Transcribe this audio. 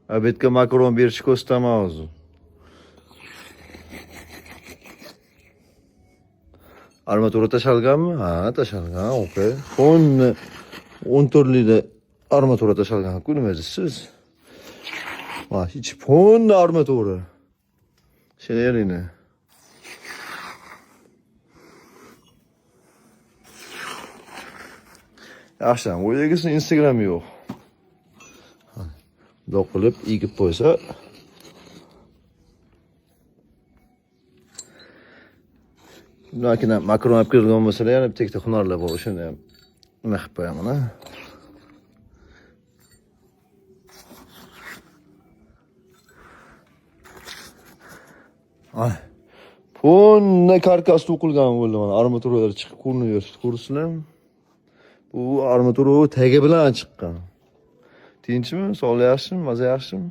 Abetga makaron berish ko'stama hozir. Armatura tashalganmi? Ha, tashalgan, okey. 10 turli armatura tashalgan-ku, nima deysiz? Ha, hech fonni armatura. She'rini. Yaxshi, o'ylagisini Instagram yo'q. Bundoq qilib egib qo'ysa, Bundan makaron olib kelgan bo'lsalar, yana bitta ikkita hunarlar bor, o'shani ham nima qilib qo'yaman, ha. Ay. Ponna karkasda o'qilgan bo'ldi mana, armaturalar chiqib ko'rinyapti, ko'rsizlar. Bu armatura tagi bilan chiqqan. Tinchmi? Sog'lik yaxshimi? Maza yaxshimi?